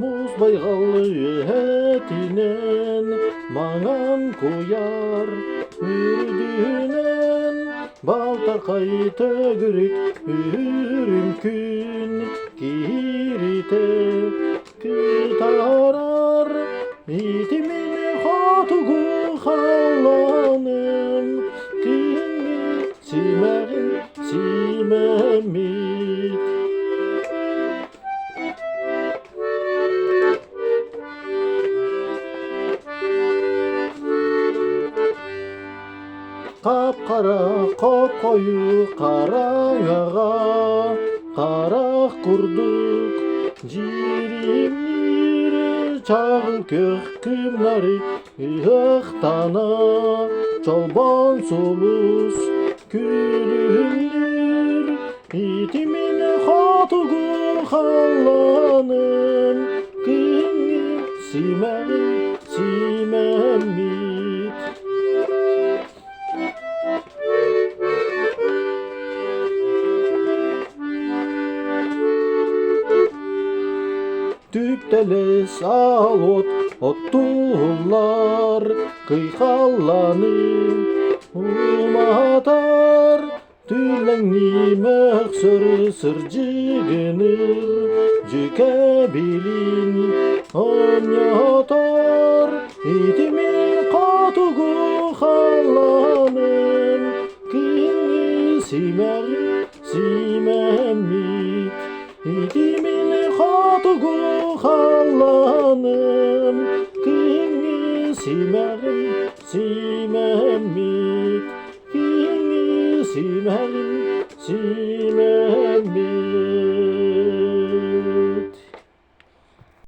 muз байғалы әтінен маңан қояр үрдінен балтар қайты күрек үрімкін кириті күтарар итімен қатуғы қаланым күнгі симәғін симәмет қап-қара қоп-қою қараңаға қарақ құрдық жиремнері чағы көк күмнары ұқтана чолбан солыс күліңдер итімен қатуғы қаланым күнгі симәғін симәмет Түптелес ал оттулар қиқаланы ұматар түләңні мәқсір сыржығыныр жүке білін онятар итімен қатуғы қаланым күнгі симәғін симәмет итімен қатуғы қаланым күнгі симәғін симәмет күнгі симәғін